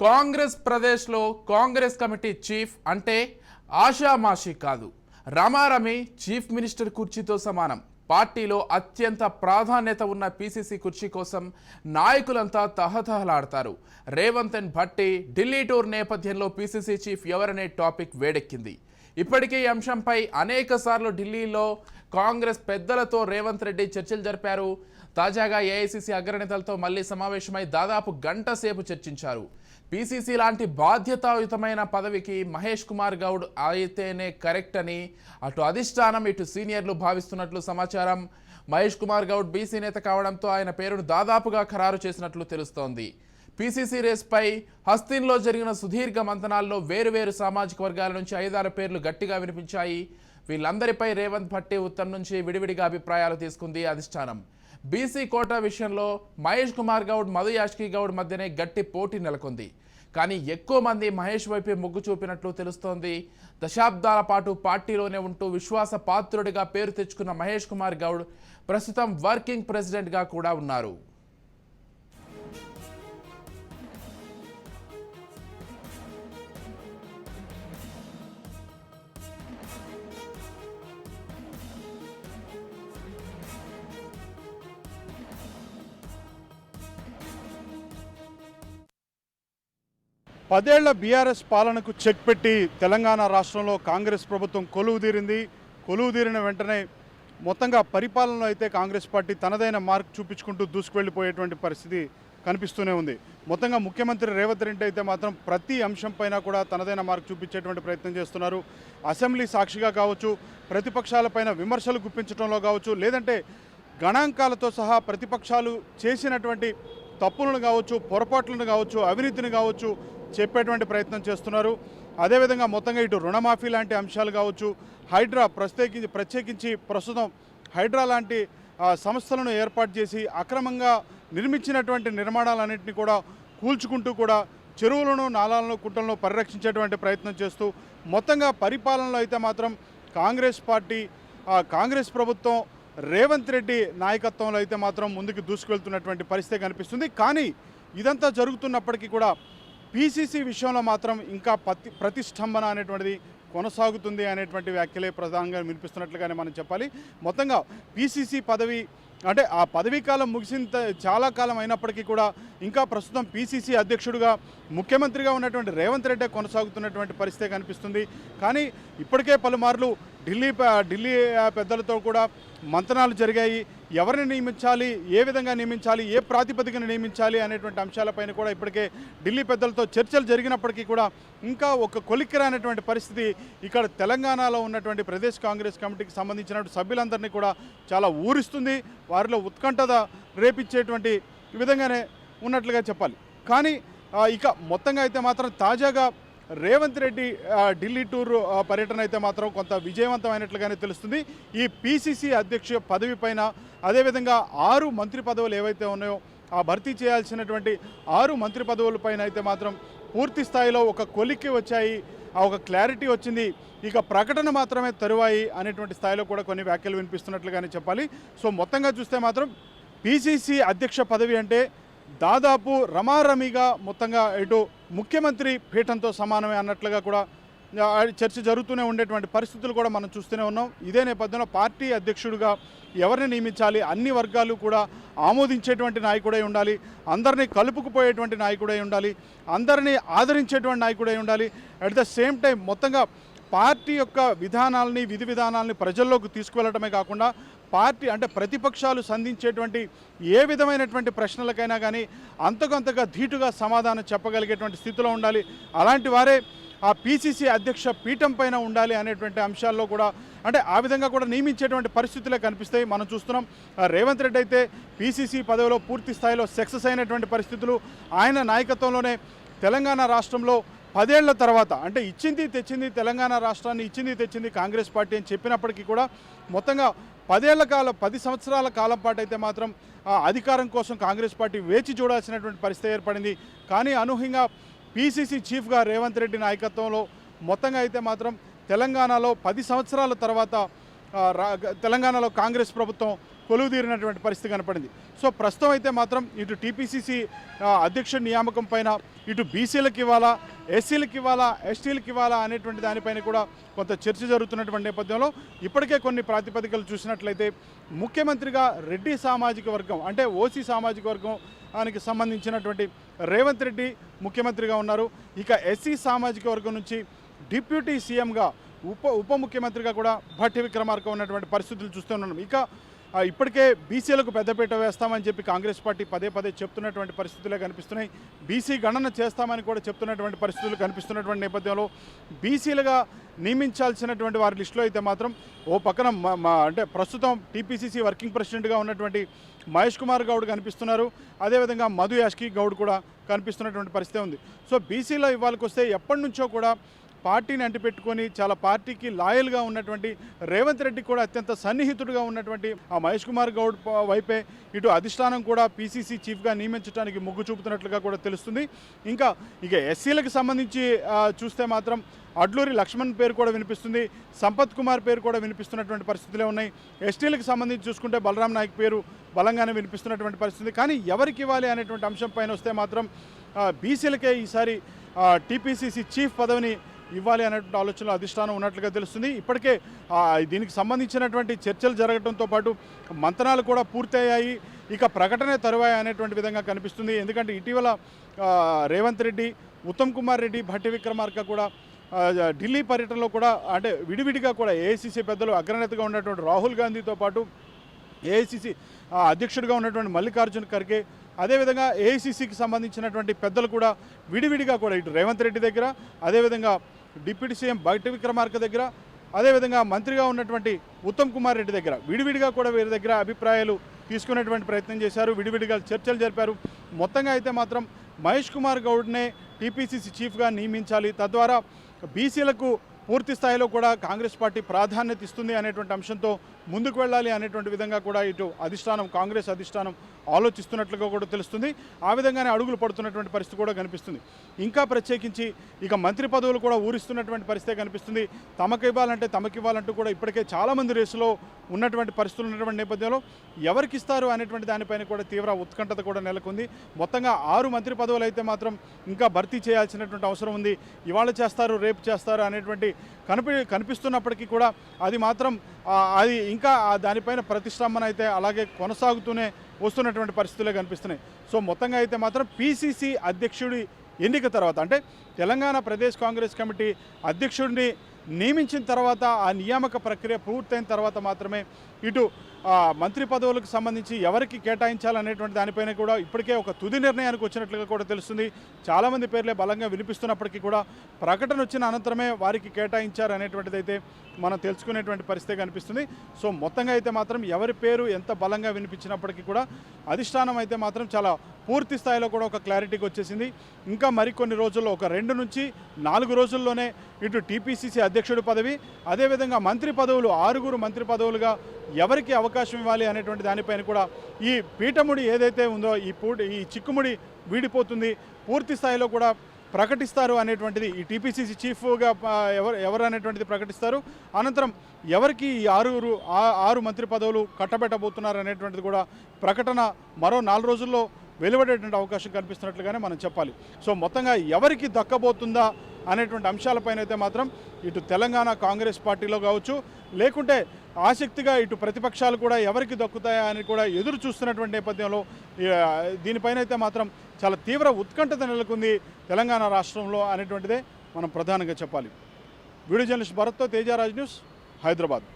కాంగ్రెస్ ప్రదేశ్లో Congress committee chief అంటే ఆషామాషి కాదు. రమారమి చీఫ్ మినిస్టర్ కుర్చీతో సమానం. పార్టీలో అత్యంత ప్రాధాన్యత ఉన్న పీసీసీ కుర్చీ కోసం నాయకులంతా తహతహలాడతారు. రేవంత్ అండ్ భట్టి ఢిల్లీ టూర్ నేపథ్యంలో పీసీసీ చీఫ్ ఎవరనే టాపిక్ వేడెక్కింది. ఇప్పటికే ఈ అంశంపై అనేక సార్లు ఢిల్లీలో కాంగ్రెస్ పెద్దలతో రేవంత్ రెడ్డి చర్చలు జరిపారు. తాజాగా ఏఐసీసీ అగ్రనేతలతో మళ్లీ సమావేశమై దాదాపు గంట సేపు చర్చించారు. పీసీసీ లాంటి బాధ్యతాయుతమైన పదవికి మహేష్ కుమార్ గౌడ్ అయితేనే కరెక్ట్ అని అటు అధిష్టానం ఇటు సీనియర్లు భావిస్తున్నట్లు సమాచారం. మహేష్ కుమార్ గౌడ్ బీసీ నేత కావడంతో ఆయన పేరును దాదాపుగా ఖరారు చేసినట్లు తెలుస్తోంది. పీసీసీ రేస్పై హస్తిన్లో జరిగిన సుదీర్ఘ మంతనాల్లో వేరువేరు సామాజిక వర్గాల నుంచి 5-6 పేర్లు గట్టిగా వినిపించాయి. వీళ్ళందరిపై రేవంత్ భట్టి ఉత్తమ్ నుంచి విడివిడిగా అభిప్రాయాలు తీసుకుంది అధిష్టానం. బీసీ కోటా విషయంలో మహేష్ కుమార్ గౌడ్ మధు యాష్కి గౌడ్ మధ్యనే గట్టి పోటీ నెలకొంది. కానీ ఎక్కువ మంది మహేష్ వైపే మొగ్గు చూపినట్లు తెలుస్తోంది. దశాబ్దాల పాటు పార్టీలోనే ఉంటూ విశ్వాస పాత్రుడిగా పేరు తెచ్చుకున్న మహేష్ కుమార్ గౌడ్ ప్రస్తుతం వర్కింగ్ ప్రెసిడెంట్గా కూడా ఉన్నారు. పదేళ్ల బీఆర్ఎస్ పాలనకు చెక్ పెట్టి తెలంగాణ రాష్ట్రంలో కాంగ్రెస్ ప్రభుత్వం కొలువుదీరిన వెంటనే మొత్తంగా పరిపాలనలో అయితే కాంగ్రెస్ పార్టీ తనదైన మార్క్ చూపించుకుంటూ దూసుకువెళ్ళిపోయేటువంటి పరిస్థితి కనిపిస్తూనే ఉంది. మొత్తంగా ముఖ్యమంత్రి రేవంత్ రెడ్డి అయితే మాత్రం ప్రతి అంశంపైన కూడా తనదైన మార్క్ చూపించేటువంటి ప్రయత్నం చేస్తున్నారు. అసెంబ్లీ సాక్షిగా కావచ్చు, ప్రతిపక్షాలపైన విమర్శలు గుప్పించడంలో కావచ్చు, లేదంటే గణాంకాలతో సహా ప్రతిపక్షాలు చేసినటువంటి తప్పులను కావచ్చు, పొరపాట్లను కావచ్చు, అవినీతిని కావచ్చు చెప్పేటువంటి ప్రయత్నం చేస్తున్నారు. అదేవిధంగా మొత్తంగా ఇటు రుణమాఫీ లాంటి అంశాలు కావచ్చు, హైడ్రా ప్రత్యేకించి ప్రస్తుతం హైడ్రా లాంటి సంస్థలను ఏర్పాటు చేసి అక్రమంగా నిర్మించినటువంటి నిర్మాణాలన్నింటినీ కూడా కూల్చుకుంటూ కూడా చెరువులను, నాలాలను, కుంటలను పరిరక్షించేటువంటి ప్రయత్నం చేస్తూ మొత్తంగా పరిపాలనలో అయితే మాత్రం కాంగ్రెస్ ప్రభుత్వం రేవంత్ రెడ్డి నాయకత్వంలో అయితే మాత్రం ముందుకు దూసుకెళ్తున్నటువంటి పరిస్థితి కనిపిస్తుంది. కానీ ఇదంతా జరుగుతున్నప్పటికీ కూడా పీసీసీ విషయంలో మాత్రం ఇంకా ప్రతిష్టంభన అనేటువంటిది కొనసాగుతుంది అనేటువంటి వ్యాఖ్యలే ప్రధానంగా వినిపిస్తున్నట్లుగానే మనం చెప్పాలి. మొత్తంగా పీసీసీ పదవి అంటే ఆ పదవీ కాలం ముగిసిన చాలా కాలం అయినప్పటికీ కూడా ఇంకా ప్రస్తుతం పీసీసీ అధ్యక్షుడిగా ముఖ్యమంత్రిగా ఉన్నటువంటి రేవంత్ రెడ్డి కొనసాగుతున్నటువంటి పరిస్థితి కనిపిస్తుంది. కానీ ఇప్పటికే పలుమార్లు ఢిల్లీ పెద్దలతో కూడా మంతనాలు జరిగాయి. ఎవరిని నియమించాలి, ఏ విధంగా నియమించాలి, ఏ ప్రాతిపదికన నియమించాలి అనేటువంటి అంశాలపైన కూడా ఇప్పటికే ఢిల్లీ పెద్దలతో చర్చలు జరిగినప్పటికీ కూడా ఇంకా ఒక కొలిక్కిరానటువంటి పరిస్థితి ఇక్కడ తెలంగాణలో ఉన్నటువంటి ప్రదేశ్ కాంగ్రెస్ కమిటీకి సంబంధించినటువంటి సభ్యులందరినీ కూడా చాలా ఊరిస్తుంది. వారిలో ఉత్కంఠత రేపించేటువంటి విధంగానే ఉన్నట్లుగా చెప్పాలి. కానీ ఇక మొత్తంగా అయితే మాత్రం తాజాగా రేవంత్ రెడ్డి ఢిల్లీ టూర్ పర్యటన అయితే మాత్రం కొంత విజయవంతమైనట్లుగానే తెలుస్తుంది. ఈ పీసీసీ అధ్యక్ష పదవి పైన అదేవిధంగా 6 మంత్రి పదవులు ఏవైతే ఉన్నాయో ఆ భర్తీ చేయాల్సినటువంటి 6 మంత్రి పదవులపైన అయితే మాత్రం పూర్తి స్థాయిలో ఒక కొలిక్కి వచ్చాయి, ఒక క్లారిటీ వచ్చింది. ఇక ప్రకటన మాత్రమే తరువాయి అనేటువంటి స్థాయిలో కూడా కొన్ని వ్యాఖ్యలు వినిపిస్తున్నట్లుగానే చెప్పాలి. సో మొత్తంగా చూస్తే మాత్రం పీసీసీ అధ్యక్ష పదవి అంటే దాదాపు రమారమిగా మొత్తంగా ఇటు ముఖ్యమంత్రి పీఠంతో సమానమే అన్నట్లుగా కూడా చర్చ జరుగుతూనే ఉండేటువంటి పరిస్థితులు కూడా మనం చూస్తూనే ఉన్నాం. ఇదే నేపథ్యంలో పార్టీ అధ్యక్షుడిగా ఎవరిని నియమించాలి, అన్ని వర్గాలు కూడా ఆమోదించేటువంటి నాయకుడై ఉండాలి, అందరినీ కలుపుకుపోయేటువంటి నాయకుడై ఉండాలి, అందరినీ ఆదరించేటువంటి నాయకుడై ఉండాలి. అట్ ద సేమ్ టైం మొత్తంగా పార్టీ యొక్క విధి విధానాలని ప్రజల్లోకి తీసుకువెళ్ళడమే కాకుండా పార్టీ అంటే ప్రతిపక్షాలు సంధించేటువంటి ఏ విధమైనటువంటి ప్రశ్నలకైనా కానీ అంతకంతగా ధీటుగా సమాధానం చెప్పగలిగేటువంటి స్థితిలో ఉండాలి. అలాంటి వారే ఆ పీసీసీ అధ్యక్ష పీఠం పైన ఉండాలి అనేటువంటి అంశాల్లో కూడా అంటే ఆ విధంగా కూడా నియమించేటువంటి పరిస్థితులే కనిపిస్తాయి. మనం చూస్తున్నాం రేవంత్ రెడ్డి అయితే పీసీసీ పదవిలో పూర్తి స్థాయిలో సక్సెస్ అయినటువంటి పరిస్థితులు. ఆయన నాయకత్వంలోనే తెలంగాణ రాష్ట్రంలో 10 ఏళ్ల తర్వాత అంటే తెలంగాణ రాష్ట్రాన్ని తెచ్చింది కాంగ్రెస్ పార్టీ అని చెప్పినప్పటికీ కూడా మొత్తంగా 10 సంవత్సరాల కాలం పాటు అయితే మాత్రం అధికారం కోసం కాంగ్రెస్ పార్టీ వేచి చూడాల్సినటువంటి పరిస్థితి ఏర్పడింది. కానీ అనూహ్యంగా పీసీసీ చీఫ్గా రేవంత్ రెడ్డి నాయకత్వంలో మొత్తంగా అయితే మాత్రం తెలంగాణలో 10 సంవత్సరాల తర్వాత తెలంగాణలో కాంగ్రెస్ ప్రభుత్వం కొలువుదీరినటువంటి పరిస్థితి కనపడింది. సో ప్రస్తుతం అయితే మాత్రం ఇటు టీపీసీసీ అధ్యక్షుడి నియామకం పైన ఇటు బీసీలకు ఇవ్వాలా, ఎస్సీలకు ఇవ్వాలా, ఎస్టీలకు ఇవ్వాలా అనేటువంటి దానిపైన కూడా కొంత చర్చ జరుగుతున్నటువంటి నేపథ్యంలో ఇప్పటికే కొన్ని ప్రాతిపదికలు చూసినట్లయితే ముఖ్యమంత్రిగా రెడ్డి సామాజిక వర్గం అంటే ఓసీ సామాజిక వర్గానికి సంబంధించినటువంటి రేవంత్ రెడ్డి ముఖ్యమంత్రిగా ఉన్నారు. ఇక ఎస్సీ సామాజిక వర్గం నుంచి డిప్యూటీ సీఎంగా ఉప ముఖ్యమంత్రిగా కూడా భట్టి విక్రమార్క ఉన్నటువంటి పరిస్థితులు చూస్తున్నాం. ఇక ఇప్పటికే బీసీలకు పెద్దపీట వేస్తామని చెప్పి కాంగ్రెస్ పార్టీ పదే పదే చెప్తున్నటువంటి పరిస్థితులే కనిపిస్తున్నాయి. బీసీ గణన చేస్తామని కూడా చెప్తున్నటువంటి పరిస్థితులు కనిపిస్తున్నటువంటి నేపథ్యంలో బీసీలుగా నియమించాల్సినటువంటి వారి లిస్టులో అయితే మాత్రం ఓ పక్కన అంటే ప్రస్తుతం టీపీసీసీ వర్కింగ్ ప్రెసిడెంట్గా ఉన్నటువంటి మహేష్ కుమార్ గౌడ్ కనిపిస్తున్నారు. అదేవిధంగా మధు యాష్కి గౌడ్ కూడా కనిపిస్తున్నటువంటి పరిస్థితి ఉంది. సో బీసీలో ఇవ్వాల్సి వస్తే ఎప్పటి నుంచో కూడా పార్టీని అంటిపెట్టుకొని చాలా పార్టీకి లాయల్గా ఉన్నటువంటి రేవంత్ రెడ్డి కూడా అత్యంత సన్నిహితుడిగా ఉన్నటువంటి ఆ మహేష్ కుమార్ గౌడ్ వైపే ఇటు అధిష్టానం కూడా పీసీసీ చీఫ్గా నియమించడానికి మొగ్గు చూపుతున్నట్లుగా కూడా తెలుస్తుంది. ఇక ఎస్సీలకు సంబంధించి చూస్తే మాత్రం అడ్లూరి లక్ష్మణ్ పేరు కూడా వినిపిస్తుంది, సంపత్ కుమార్ పేరు కూడా వినిపిస్తున్నటువంటి పరిస్థితులే ఉన్నాయి. ఎస్టీలకు సంబంధించి చూసుకుంటే బలరాం నాయక్ పేరు బలంగానే వినిపిస్తున్నటువంటి పరిస్థితి. కానీ ఎవరికి ఇవ్వాలి అనేటువంటి అంశం పైన వస్తే మాత్రం బీసీలకే ఈసారి టీపీసీసీ చీఫ్ పదవిని ఇవ్వాలి అనేటువంటి ఆలోచనలో అధిష్టానం ఉన్నట్లుగా తెలుస్తుంది. ఇప్పటికే దీనికి సంబంధించినటువంటి చర్చలు జరగడంతో పాటు మంతనాలు కూడా పూర్తయ్యాయి. ఇక ప్రకటన తరువాయి అనేటువంటి విధంగా కనిపిస్తుంది. ఎందుకంటే ఇటీవల రేవంత్ రెడ్డి, ఉత్తమ్ కుమార్ రెడ్డి, భట్టి విక్రమార్క కూడా ఢిల్లీ పర్యటనలో కూడా అంటే విడివిడిగా కూడా ఏఐసీసీ పెద్దలు అగ్రనేతగా ఉన్నటువంటి రాహుల్ గాంధీతో పాటు ఏఐసీసీ అధ్యక్షుడిగా ఉన్నటువంటి మల్లికార్జున్ ఖర్గే, అదేవిధంగా ఏఐసీసీకి సంబంధించినటువంటి పెద్దలు కూడా విడివిడిగా కూడా ఇటు రేవంత్ రెడ్డి దగ్గర, అదేవిధంగా డిప్యూటీ సీఎం భట్టి విక్రమార్క దగ్గర, అదేవిధంగా మంత్రిగా ఉన్నటువంటి ఉత్తమ్ కుమార్ రెడ్డి దగ్గర విడివిడిగా కూడా వీరి దగ్గర అభిప్రాయాలు తీసుకునేటువంటి ప్రయత్నం చేశారు. విడివిడిగా చర్చలు జరిపారు. మొత్తంగా అయితే మాత్రం మహేష్ కుమార్ గౌడ్నే టీపీసీసీ చీఫ్గా నియమించాలి, తద్వారా బీసీలకు పూర్తి స్థాయిలో కూడా కాంగ్రెస్ పార్టీ ప్రాధాన్యత ఇస్తుంది అనేటువంటి అంశంతో ముందుకు వెళ్ళాలి అనేటువంటి విధంగా కూడా ఇటు అధిష్టానం, కాంగ్రెస్ అధిష్టానం ఆలోచిస్తున్నట్లుగా కూడా తెలుస్తుంది. ఆ విధంగానే అడుగులు పడుతున్నటువంటి పరిస్థితి కూడా కనిపిస్తుంది. ఇంకా ప్రత్యేకించి ఇక మంత్రి పదవులు కూడా ఊరిస్తున్నటువంటి పరిస్థితి కనిపిస్తుంది. తమకివ్వాలంటూ కూడా ఇప్పటికే చాలామంది రేసులో ఉన్నటువంటి పరిస్థితులు ఉన్నటువంటి నేపథ్యంలో ఎవరికి ఇస్తారు అనేటువంటి దానిపైన కూడా తీవ్ర ఉత్కంఠత కూడా నెలకొంది. మొత్తంగా 6 మంత్రి పదవులు అయితే మాత్రం ఇంకా భర్తీ చేయాల్సినటువంటి అవసరం ఉంది. ఇవాళ చేస్తారు, రేపు చేస్తారు అనేటువంటి కనిపిస్తున్నప్పటికీ కూడా అది మాత్రం అది ఇంకా దానిపైన ప్రతిష్టంభన అయితే అలాగే కొనసాగుతూనే వస్తున్నటువంటి పరిస్థితులే కనిపిస్తున్నాయి. సో మొత్తంగా అయితే మాత్రం పీసీసీ అధ్యక్షుడి ఎన్నిక తర్వాత అంటే తెలంగాణ ప్రదేశ్ కాంగ్రెస్ కమిటీ అధ్యక్షుడిని నియమించిన తర్వాత ఆ నియామక ప్రక్రియ పూర్తయిన తర్వాత మాత్రమే ఇటు మంత్రి పదవులకు సంబంధించి ఎవరికి కేటాయించాలనేటువంటి దానిపైన కూడా ఇప్పటికే ఒక తుది నిర్ణయానికి వచ్చినట్లుగా కూడా తెలుస్తుంది. చాలామంది పేర్లే బలంగా వినిపిస్తున్నప్పటికీ కూడా ప్రకటన వచ్చిన అనంతరమే వారికి కేటాయించారు అనేటువంటిది అయితే మనం తెలుసుకునేటువంటి పరిస్థితి కనిపిస్తుంది. సో మొత్తంగా అయితే మాత్రం ఎవరి పేరు ఎంత బలంగా వినిపించినప్పటికీ కూడా అధిష్టానం అయితే మాత్రం చాలా పూర్తి స్థాయిలో కూడా ఒక క్లారిటీకి వచ్చేసింది. ఇంకా మరికొన్ని రోజుల్లో ఒక 2 నుంచి 4 రోజుల్లోనే ఇటు టీపీసీసీ అధ్యక్షుడి పదవి, అదేవిధంగా మంత్రి పదవులు 6 మంత్రి పదవులుగా ఎవరికి అవకాశం ఇవ్వాలి అనేటువంటి దానిపైన కూడా ఈ పీఠముడి ఏదైతే ఉందో ఈ చిక్కుముడి వీడిపోతుంది. పూర్తి స్థాయిలో కూడా ప్రకటిస్తారు అనేటువంటిది ఈ టీపీసీసీ చీఫ్గా ఎవరు అనేటువంటిది ప్రకటిస్తారు. అనంతరం ఎవరికి ఈ 6 మంత్రి పదవులు కట్టబెట్టబోతున్నారు అనేటువంటిది కూడా ప్రకటన మరో 4 రోజుల్లో వెలువడేటువంటి అవకాశం కనిపిస్తున్నట్లుగానే మనం చెప్పాలి. సో మొత్తంగా ఎవరికి దక్కబోతుందా అనేటువంటి అంశాలపైన అయితే మాత్రం ఇటు తెలంగాణ కాంగ్రెస్ పార్టీలో కావచ్చు, లేకుంటే ఆసక్తిగా ఇటు ప్రతిపక్షాలు కూడా ఎవరికి దక్కుతాయా అని కూడా ఎదురు చూస్తున్నటువంటి నేపథ్యంలో దీనిపైన అయితే మాత్రం చాలా తీవ్ర ఉత్కంఠత నెలకొంది తెలంగాణ రాష్ట్రంలో అనేటువంటిదే మనం ప్రధానంగా చెప్పాలి. వీడియో జర్నలిస్ట్ భరత్తో తేజారాజ్ న్యూస్, హైదరాబాద్.